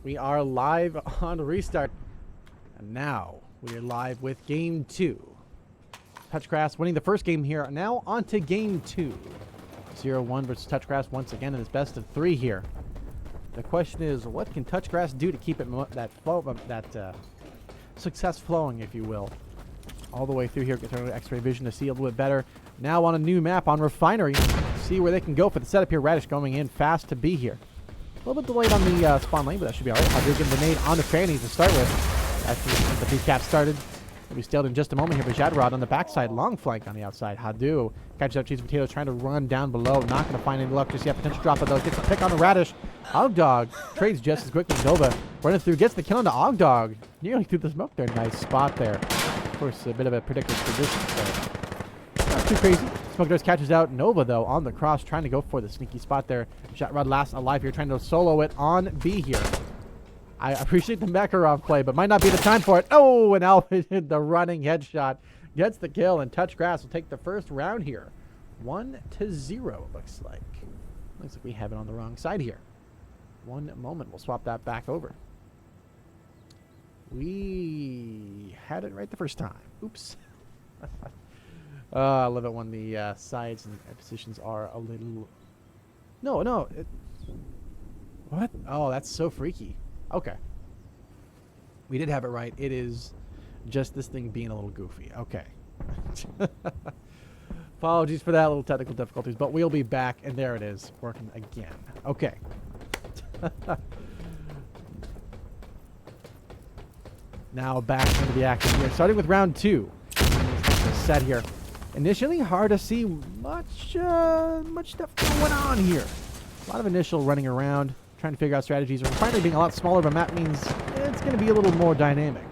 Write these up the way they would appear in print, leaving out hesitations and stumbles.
We are live on restart. And now we are live with game 2. Touchgrass winning the first game here. Now on to game 2. 0-1 versus Touchgrass once again in this best of 3 here. The question is, what can Touchgrass do to keep it that success flowing, if you will? All the way through here, get their X-ray vision to see a little bit better. Now on a new map on Refinery. See where they can go for the setup here. Radish going in fast to be here. A little bit delayed on the spawn lane, but that should be alright. I'll do getting the nade onto Fanny to start with. After the B-cap started. We'll be stalled in just a moment here, but Jadrod on the backside, long flank on the outside. Hadu catches up Cheese Potatoes, trying to run down below. Not going to find any luck just yet. Potential drop, but though gets a pick on the Radish. Ogdog trades just as quickly. Nova running through, gets the kill onto Ogdog. Nearly through the smoke there. Nice spot there. Of course, a bit of a predicted position, so not too crazy. Smoke Doors catches out Nova, though, on the cross, trying to go for the sneaky spot there. Jatrod last alive here, trying to solo it on B here. I appreciate the Makarov play, but might not be the time for it. Oh, and Alvin hit the running headshot. Gets the kill, and Touchgrass will take the first round here. 1-0, it looks like. Looks like we have it on the wrong side here. One moment. We'll swap that back over. We had it right the first time. Oops. I love it when the sides and positions are a little... No. What? Oh, that's so freaky. Okay. We did have it right. It is just this thing being a little goofy. Okay. Apologies for that, little technical difficulties, but we'll be back, and there it is, working again. Okay. Now back into the action here, starting with round 2. Set here. Initially, hard to see much stuff going on here. A lot of initial running around, trying to figure out strategies. Finally, being a lot smaller of a map means it's going to be a little more dynamic.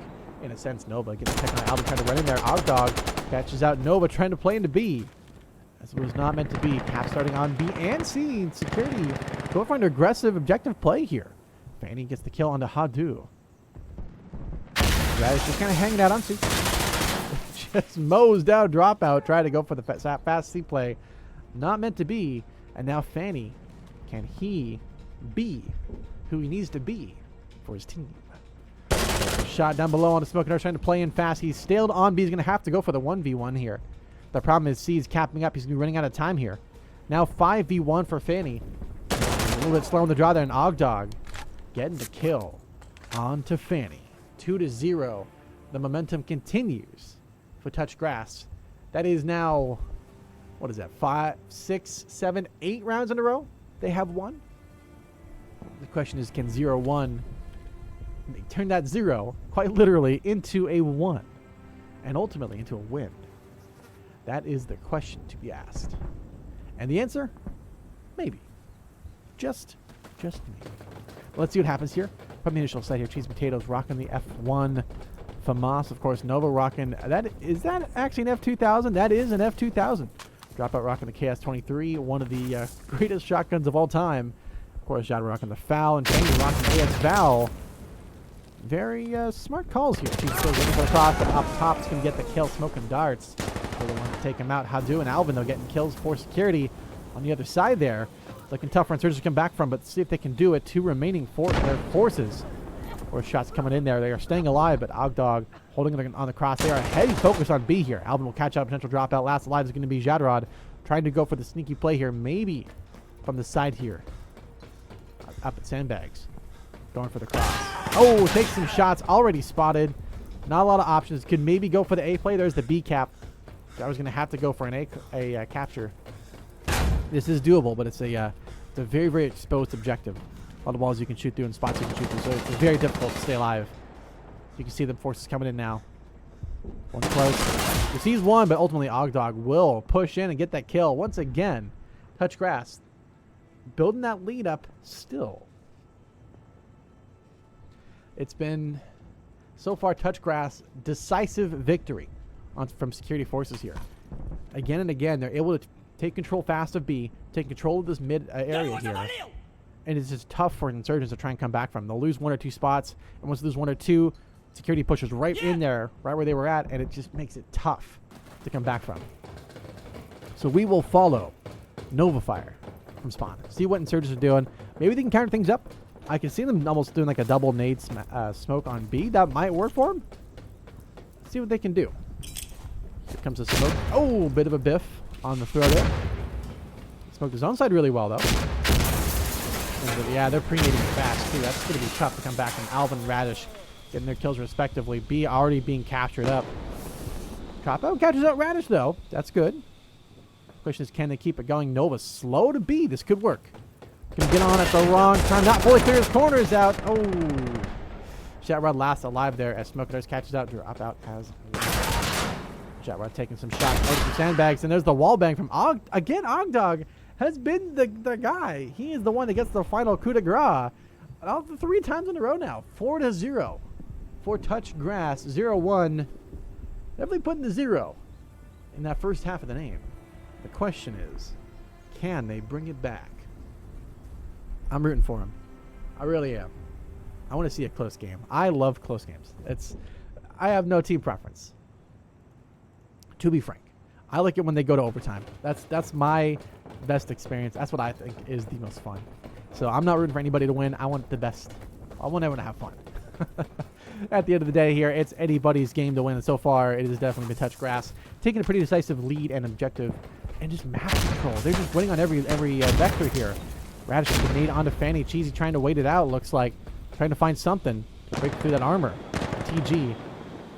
In a sense, Nova getting a pick on Alvin, trying to run in there. Ogdog catches out Nova, trying to play into B. As it was not meant to be. Cap starting on B and C. And Security going for an aggressive objective play here. Fanny gets the kill onto Hadu. Radish just kind of hanging out on C. Just mows down Dropout, trying to go for the fast C play. Not meant to be. And now Fanny, can he be who he needs to be for his team? Shot down below on the smoke and trying to play in fast. He's stalled on B. He's going to have to go for the 1v1 here. The problem is C's capping up. He's going to be running out of time here. Now 5v1 for Fanny. A little bit slow on the draw there. And Ogdog getting the kill onto Fanny. 2-0. The momentum continues for Touchgrass. That is now, what is that, 5, 6, 7, 8 rounds in a row they have won? The question is, can 0-1 turn that 0 quite literally into a 1 and ultimately into a win? That is the question to be asked. And the answer? Maybe. Just maybe. Let's see what happens here. From the initial side here, Cheese Potatoes rocking the F1. FAMAS, of course, Nova rocking. Is that actually an F2000? That is an F2000. Dropout rocking the KS-23, one of the greatest shotguns of all time. Of course, Jad rocking the FAL, and Fanny rocking the AS FAL. Very smart calls here. Cheese Potatoes looking for the cross, but up top is going to get the kill. Smoking darts. They're the one to take him out. Hadu and Alvin, though, getting kills for Security on the other side there. Looking tough for Insurgents to come back from, but see if they can do it. 2 remaining forces. Or shots coming in there. They are staying alive, but Ogdog holding it on the cross. They are heavy focus on B here. Alvin will catch out. Potential dropout. Last alive is going to be Jadrod, trying to go for the sneaky play here. Maybe from the side here. Up at Sandbags. Going for the cross. Oh, takes some shots. Already spotted. Not a lot of options. Could maybe go for the A play. There's the B cap. I was going to have to go for an A capture. This is doable, but it's a very, very exposed objective. A lot of walls you can shoot through and spots you can shoot through, so it's very difficult to stay alive. You can see the forces coming in now. One close. He sees one, but ultimately Ogdog will push in and get that kill. Once again, Touchgrass building that lead up still. It's been, so far, Touchgrass decisive victory from Security Forces here. Again and again, they're able to take control fast of B, take control of this mid area here. And it's just tough for Insurgents to try and come back from. They'll lose 1 or 2 spots, and once they lose 1 or 2, Security pushes right in there, right where they were at, and it just makes it tough to come back from. So we will follow Nova Fire from spawn. See what Insurgents are doing. Maybe they can counter things up. I can see them almost doing like a double nade smoke on B. That might work for them. Let's see what they can do. Here comes the smoke. Oh, bit of a biff on the throw there. Smoked his own side really well, though. Yeah, they're pre-nading fast, too. That's going to be tough to come back from Alvin and Radish getting their kills respectively. B already being captured up. Dropout catches out Radish, though. That's good. Question is, can they keep it going? Nova slow to B. This could work. Gonna get on at the wrong time. Not fully clear his corners out. Oh. Jatrod last alive there as Smoke Darts catches out. Dropout as Jatrod taking some shots over the sandbags. And there's the wall bang from Og. Again, Ogdog has been the guy. He is the one that gets the final coup de grace. 3 times in a row now. 4-0. For touch grass. 0-1. Definitely putting the 0 in that first half of the name. The question is, can they bring it back? I'm rooting for him. I really am. I want to see a close game. I love close games. I have no team preference. To be frank, I like it when they go to overtime. That's my best experience. That's what I think is the most fun. So I'm not rooting for anybody to win. I want the best. I want everyone to have fun. At the end of the day here, it's anybody's game to win. And so far, it has definitely been touch grass. Taking a pretty decisive lead and objective. And just map control. They're just winning on every vector here. Radish with the nade onto Fanny. Cheesy trying to wait it out, looks like. Trying to find something to break through that armor. TG.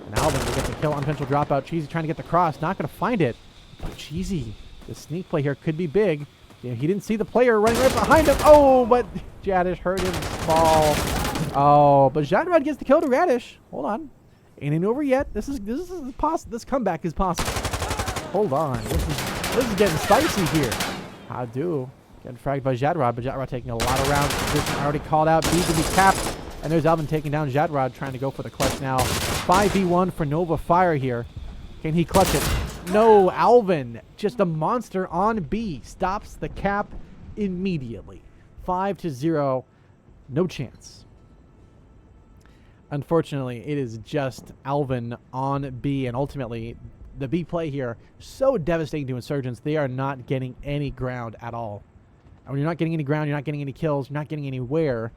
And Alvin will get the kill on potential dropout. Cheesy trying to get the cross. Not going to find it. But Cheesy, the sneak play here could be big. Yeah, he didn't see the player running right behind him. Oh, but Jadish hurt him small. Oh, but Jatrod gets the kill to Radish. Hold on. Ain't over yet. This comeback is possible. Hold on. This is getting spicy here. How do? Getting fragged by Jatrod, but Jatrod taking a lot of rounds. Position already called out. B to be capped. And there's Alvin taking down Jatrod, trying to go for the clutch now. 5v1 for Nova Fire here. Can he clutch it? No, Alvin, just a monster on B. Stops the cap immediately. 5-0. No chance. Unfortunately, it is just Alvin on B, and ultimately, the B play here, so devastating to Insurgents. They are not getting any ground at all. And when you're not getting any ground, you're not getting any kills, you're not getting anywhere,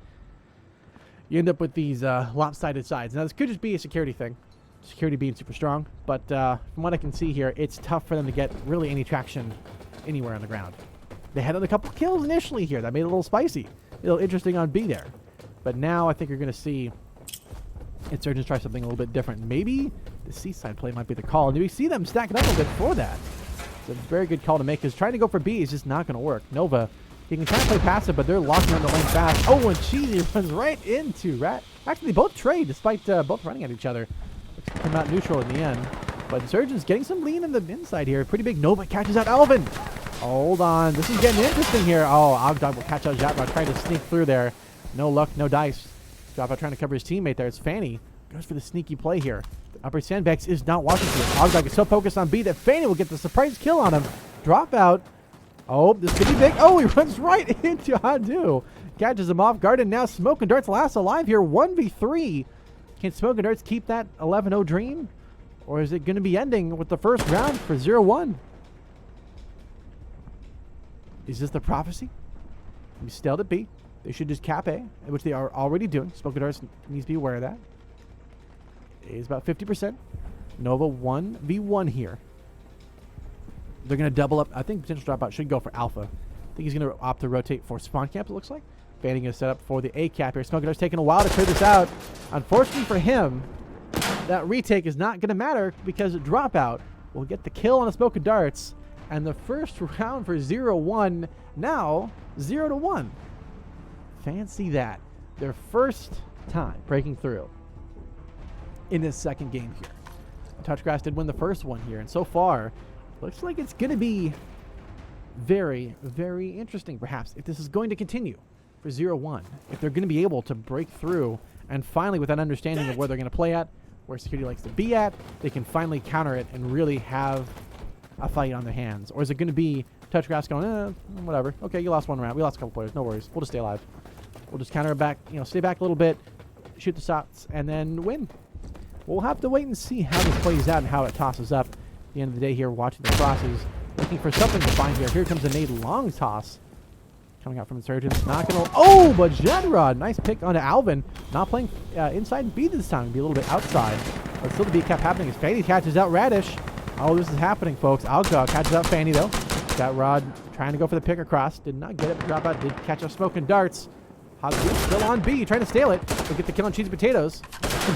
you end up with these lopsided sides. Now, this could just be a security thing. Security being super strong. But from what I can see here, it's tough for them to get really any traction anywhere on the ground. They had a couple kills initially here. That made it a little spicy. A little interesting on B there. But now I think you're going to see Insurgents try something a little bit different. Maybe the C-side play might be the call. And we see them stacking up a bit for that. It's a very good call to make, because trying to go for B is just not going to work. Nova, he can kind of play passive, but they're locking on the lane fast. Oh, and Cheesy runs right into Rat. Actually, they both trade, despite both running at each other. Come out neutral in the end. But Insurgents getting some lean in the inside here. Pretty big. Nova catches out Alvin. Hold on. This is getting interesting here. Oh, Ogdog will catch out Jatrod, trying to sneak through there. No luck, no dice. Dropout trying to cover his teammate there. It's Fanny. Goes for the sneaky play here. The upper sandbags is not watching for it. Ogdog is so focused on B that Fanny will get the surprise kill on him. Dropout. Oh, this could be big. Oh, he runs right into Hadu. Catches him off guard, and now Smoke and Darts last alive here. 1v3. Can Smoke and Darts keep that 11-0 dream? Or is it going to be ending with the first round for 0-1? Is this the prophecy? We stalled at B. They should just cap A, which they are already doing. Smoke and Darts needs to be aware of that. A is about 50%. Nova 1v1 here. They're going to double up. I think potential dropout should go for Alpha. I think he's going to opt to rotate for spawn camp, it looks like. Fanning is set up for the A cap here. Smoke and Darts taking a while to clear this out. Unfortunately for him, that retake is not going to matter, because dropout will get the kill on the Smoke and Darts. And the first round for 0-1, now 0-1. Fancy that. Their first time breaking through in this second game here. Touchgrass did win the first one here, and so far, looks like it's going to be very, very interesting, perhaps, if this is going to continue for 0-1. If they're going to be able to break through, and finally, with that understanding of where they're going to play at, where security likes to be at, they can finally counter it and really have a fight on their hands. Or is it going to be Touchgrass going, whatever. Okay, you lost one round. We lost a couple players. No worries. We'll just stay alive. We'll just counter it back, stay back a little bit, shoot the shots, and then win. We'll have to wait and see how this plays out and how it tosses up. At the end of the day here, watching the crosses, looking for something to find here. Here comes a nade long toss. Coming out from Insurgents. Not going to... Oh, but Jedrod. Nice pick onto Alvin. Not playing inside B this time. Be a little bit outside. But still the B kept happening as Fanny catches out Radish. Oh, this is happening, folks. Algog catches out Fanny, though. Got Rod trying to go for the pick across. Did not get it, but drop out. Did catch out Smoking Darts. Hazu still on B, trying to steal it. We'll get the kill on Cheese Potatoes.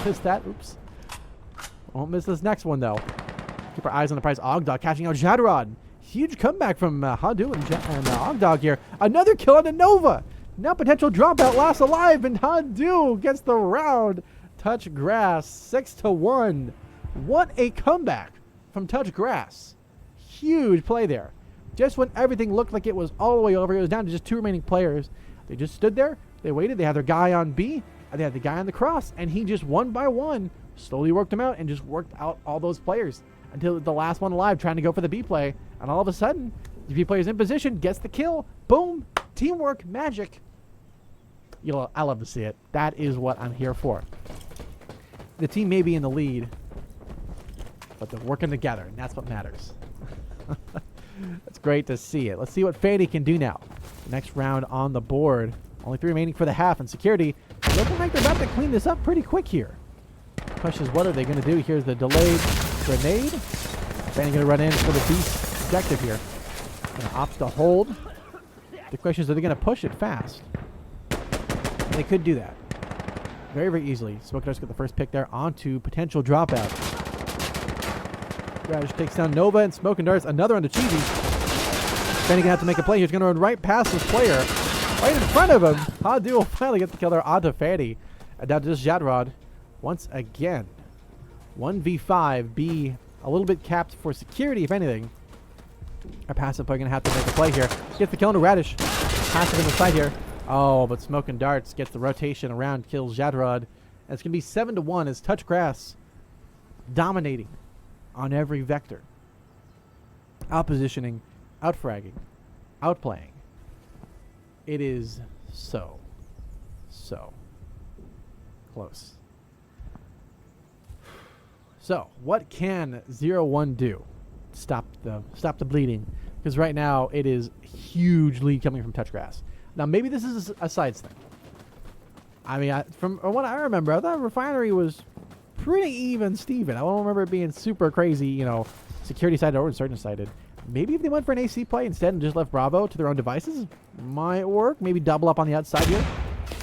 Missed that. Oops. Won't miss this next one, though. Keep our eyes on the prize. Ogdog catching out Jadrod. Huge comeback from Hadu and Ogdog here. Another kill on Nova. Now potential dropout. Last alive, and Hadu gets the round. Touch Grass 6-1. What a comeback from Touch Grass. Huge play there. Just when everything looked like it was all the way over, it was down to just 2 remaining players. They just stood there. They waited. They had their guy on B, and they had the guy on the cross, and he just one by one slowly worked them out and just worked out all those players until the last one alive trying to go for the B play. And all of a sudden, the B player's in position, gets the kill. Boom. Teamwork. Magic. I love to see it. That is what I'm here for. The team may be in the lead, but they're working together, and that's what matters. It's great to see it. Let's see what Fanny can do now. The next round on the board. Only 3 remaining for the half, and Security looking like they're about to clean this up pretty quick here. The question is, what are they going to do? Here's the delayed grenade. Fanny going to run in for the beast objective here. Going to opt to hold. The question is, are they going to push it fast? And they could do that very, very easily. Smoke Darts get the first pick there onto potential dropout. Radish takes down Nova and Smoking Darts. Another onto Cheesy. Fanny gonna have to make a play here. He's gonna run right past this player, right in front of him. Hadu will finally get the kill there onto Fanny. And down to just Jadrod once again. 1v5. B a little bit capped for Security, if anything. Our passive player gonna have to make a play here. Gets the kill into Radish. Passive in the side here. Oh, but Smoking Darts gets the rotation around, kills Jadrod. And it's gonna be 7-1 as Touch Grass dominating on every vector. Outpositioning, outfragging, outplaying. It is so close. So, what can 0-1 do? Stop the bleeding. Because right now, it is huge lead coming from Touch Grass. Now, maybe this is a sides thing. I mean, from what I remember, I thought Refinery was pretty even Steven. I don't remember it being super crazy, Security sided or Insurgent sided. Maybe if they went for an AC play instead and just left Bravo to their own devices, might work. Maybe double up on the outside here.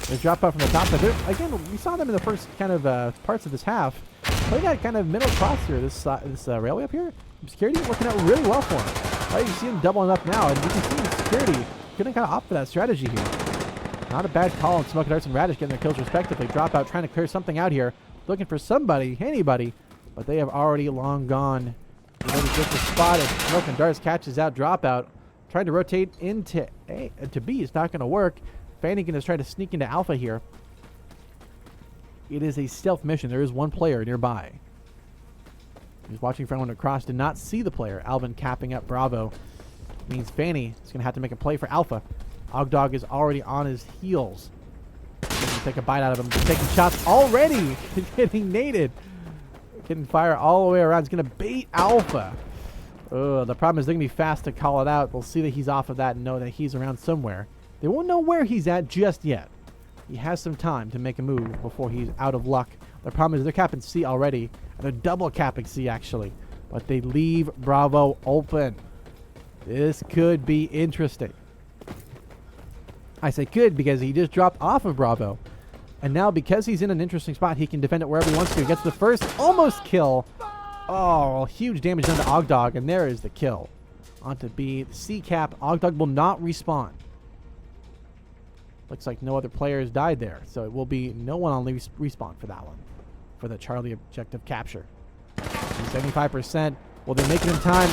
They drop out from the top. But again, we saw them in the first kind of parts of this half. Play that kind of middle cross here, this railway up here. Security working out really well for him. Right, you see him doubling up now, and you can see Security couldn't kind of opt for that strategy here. Not a bad call on Smoking Darts and Radish getting their kills respectively. Drop out, trying to clear something out here. Looking for somebody, anybody, but they have already long gone. Ready to get the spot as Smoking Darts catches out Dropout. Trying to rotate into B. It's not going to work. Fannigan is trying to sneak into Alpha here. It is a stealth mission. There is one player nearby. He's watching for anyone across. Did not see the player. Alvin capping up Bravo. Means Fanny is going to have to make a play for Alpha. Ogdog is already on his heels. Take a bite out of him. Taking shots already. Getting naded. Getting fire all the way around. He's going to bait Alpha. The problem is they're going to be fast to call it out. They'll see that he's off of that and know that he's around somewhere. They won't know where he's at just yet. He has some time to make a move before he's out of luck. The problem is they're capping C already. And they're double capping C actually. But they leave Bravo open. This could be interesting. I say could because he just dropped off of Bravo. And now because he's in an interesting spot, he can defend it wherever he wants to. He gets the first almost kill. Oh, huge damage done to Ogdog. And there is the kill. Onto B. C cap. Ogdog will not respawn. Looks like no other players died there. So it will be no one on respawn for that one. For the Charlie objective capture. 75%. Will they make it in time?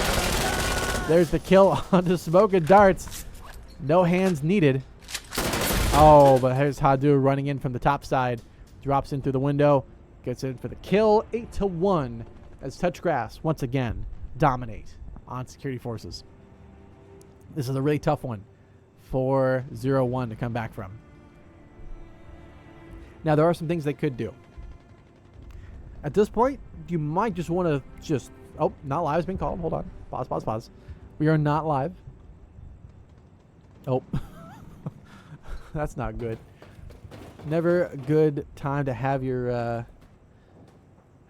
There's the kill onto Smoking Darts. No hands needed. Oh, but here's Hadu running in from the top side. Drops in through the window. Gets in for the kill. 8-1 as Touch Grass once again dominate on Security Forces. This is a really tough one for 0-1 to come back from. Now, there are some things they could do. At this point, you might just want to just... Oh, not live has been called. Hold on. Pause. We are not live. Oh. That's not good. Never a good time to have your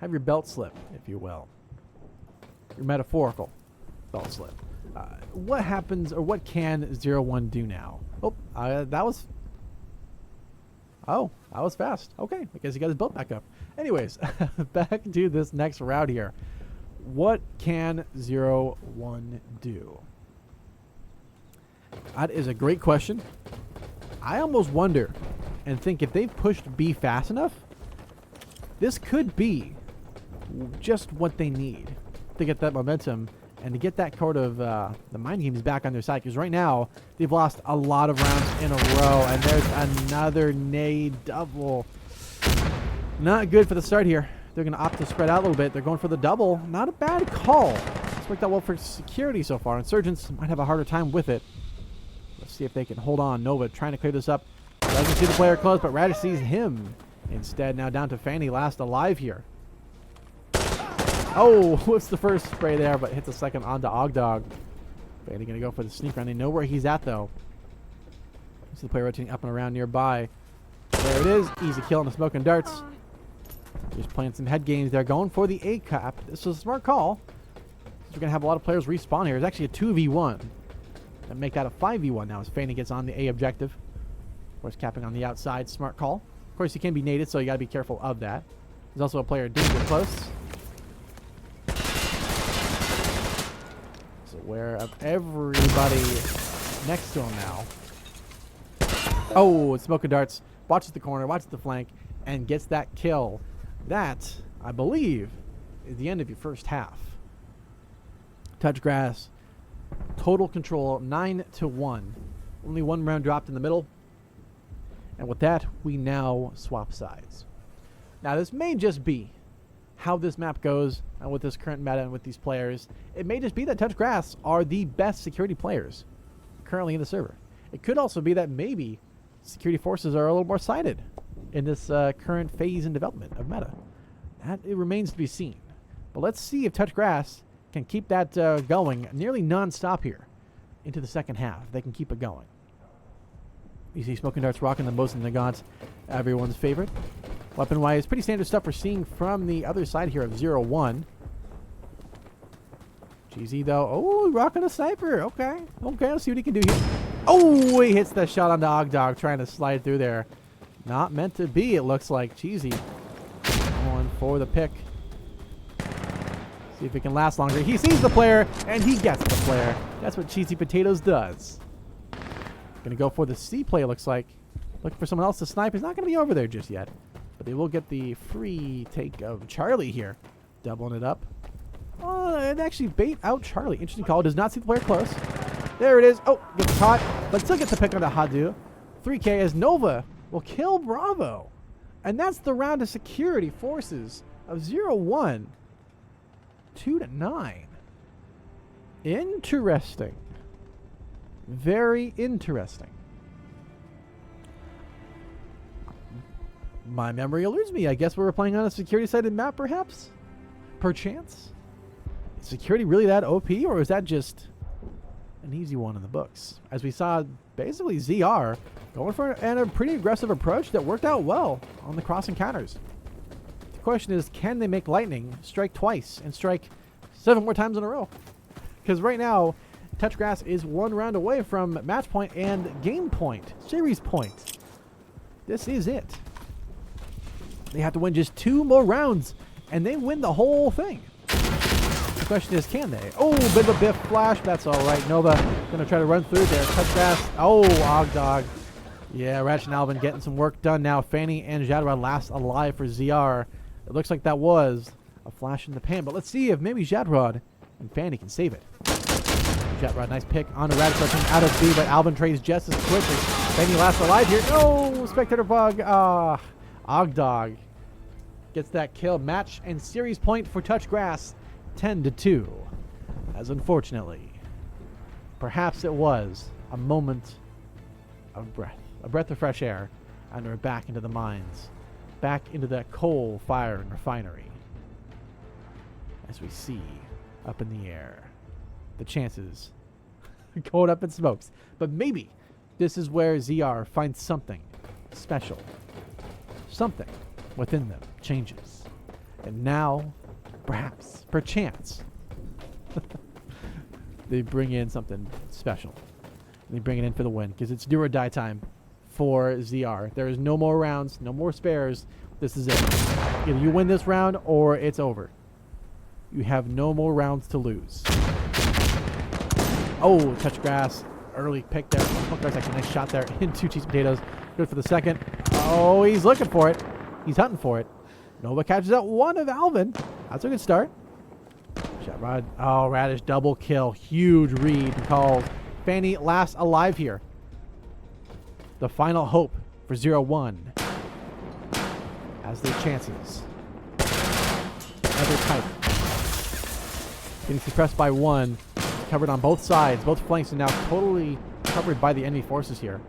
belt slip, if you will. Your metaphorical belt slip. What happens, or what can 0-1 do now? Oh, that was fast. Okay, I guess he got his belt back up. Anyways, back to this next round here. What can 0-1 do? That is a great question. I almost wonder and think if they've pushed B fast enough, this could be just what they need to get that momentum and to get that kind of the mind games back on their side. Because right now, they've lost a lot of rounds in a row. And there's another nade double. Not good for the start here. They're going to opt to spread out a little bit. They're going for the double. Not a bad call. It's worked out well for security so far. Insurgents might have a harder time with it. Let's see if they can hold on. Nova trying to clear this up. Doesn't see the player close, but Radish sees him. Instead, now down to Fanny, last alive here. Oh, what's the first spray there, but hits the second onto Ogdog. Fanny going to go for the sneak round. They know where he's at, though. See the player rotating up and around nearby. There it is. Easy kill on the smoke and darts. Just playing some head games there. Going for the A cap. This is a smart call. We're going to have a lot of players respawn here. It's actually a 2v1. And make that a 5v1 now as Fanny gets on the A objective. Of course, capping on the outside. Smart call. Of course, he can be naded, so you got to be careful of that. There's also a player didn't get close. So aware of everybody next to him now. Oh, smoke and darts. Watches the corner, watches the flank, and gets that kill. That, I believe, is the end of your first half. Touch grass. Total control, 9-1. Only one round dropped in the middle. And with that, we now swap sides. Now, this may just be how this map goes and with this current meta and with these players. It may just be that Touch Grass are the best security players currently in the server. It could also be that maybe security forces are a little more sided in this current phase in development of meta. That it remains to be seen. But let's see if Touch Grass can keep that going nearly non-stop here into the second half. They can keep it going. You see Smoking Darts rocking the most in the gods, everyone's favorite. Weapon-wise, pretty standard stuff we're seeing from the other side here of 0-1. GZ though, oh, rocking a sniper. Okay, let's see what he can do here. Oh, he hits that shot on the Ogdog, trying to slide through there. Not meant to be, it looks like. Cheesy going for the pick. See if it can last longer. He sees the player, and he gets the player. That's what Cheesy Potatoes does. Going to go for the C play, looks like. Looking for someone else to snipe. He's not going to be over there just yet. But they will get the free take of Charlie here. Doubling it up. Oh, and actually bait out Charlie. Interesting call. Does not see the player close. There it is. Oh, gets caught. But still gets the pick on the Hadu. 3K as Nova will kill Bravo. And that's the round of security forces of 0-1. 2-9. Interesting. Very interesting. My memory eludes me. I guess we were playing on a security-sided map, perhaps? Perchance? Is security really that OP, or is that just an easy one in the books? As we saw, basically ZR going for a pretty aggressive approach that worked out well on the cross encounters. The question is, can they make Lightning strike twice and strike 7 more times in a row? Because right now, Touch Grass is 1 round away from match point and game point, series point. This is it. They have to win just 2 more rounds, and they win the whole thing. The question is, can they? Oh, bit of a biff flash. That's all right. Nova going to try to run through there. Touch Grass. Oh, Ogdog. Yeah, Ratchet and Alvin getting some work done now. Fanny and Jadrod last alive for ZR. It looks like that was a flash in the pan, but let's see if maybe Jadrod and Fanny can save it. Jadrod, nice pick on the Radish rushing out of B, but Alvin trades just as quickly. Fanny last alive here. No, Spectator Bug. Ogdog gets that kill. Match and series point for Touch Grass, 10-2. As unfortunately, perhaps it was a moment of breath. A breath of fresh air, and we're back into the mines. Back into that coal fire and refinery. As we see up in the air the chances going up in smokes. But maybe This is where ZR finds something special. Something within them changes. And now, perhaps, perchance, they bring in something special. And they bring it in for the win, because it's do or die time for ZR. There is no more rounds, no more spares. This is it. Either you win this round or it's over. You have no more rounds to lose. Oh, touch grass. Early pick there. That's actually a nice shot there into cheese potatoes. Good for the second. Oh, he's looking for it. He's hunting for it. Nova catches out one of Alvin. That's a good start. Shot Rod. Oh, Radish double kill. Huge read called. Fanny last alive here. The final hope for 0-1. As their chances. Another tight. Getting suppressed by one. Covered on both sides. Both flanks are now totally covered by the enemy forces here.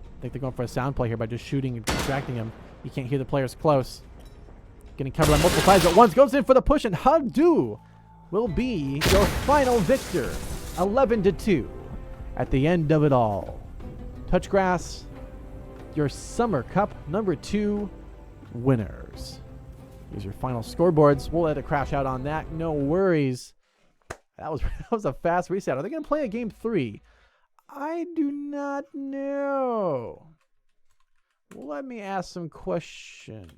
I think they're going for a sound play here by just shooting and distracting him. You can't hear the players close. Getting covered on multiple sides at once. Goes in for the push, and Hagdu will be your final victor. 11-2 at the end of it all. Touchgrass, your Summer Cup number 2 winners. Here's your final scoreboards. We'll let it crash out on that. No worries. That was a fast reset. Are they going to play a game 3? I do not know. Let me ask some questions.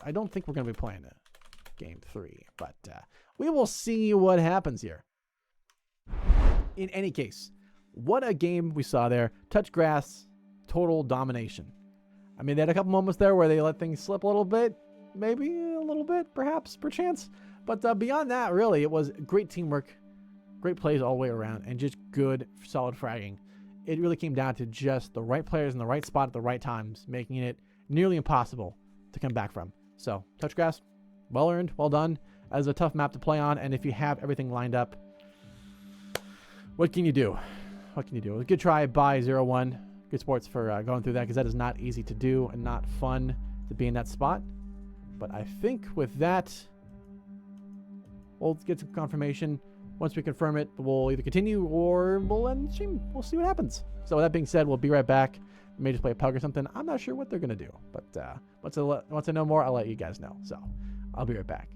I don't think we're going to be playing a game 3, but we will see what happens here. In any case, what a game we saw there. Touch grass, total domination. I mean, they had a couple moments there where they let things slip a little bit. Maybe a little bit, perhaps, perchance. But beyond that, really, it was great teamwork, great plays all the way around, and just good, solid fragging. It really came down to just the right players in the right spot at the right times, making it nearly impossible to come back from. So, Touchgrass, well earned, well done. That was a tough map to play on, and if you have everything lined up, what can you do? What can you do? It was a good try by 0-1. Good sports for going through that, because that is not easy to do and not fun to be in that spot. But I think with that, we'll get some confirmation. Once we confirm it, we'll either continue or we'll end stream. We'll see what happens. So with that being said, we'll be right back. We may just play a pug or something. I'm not sure what they're going to do. But once I know more, I'll let you guys know. So I'll be right back.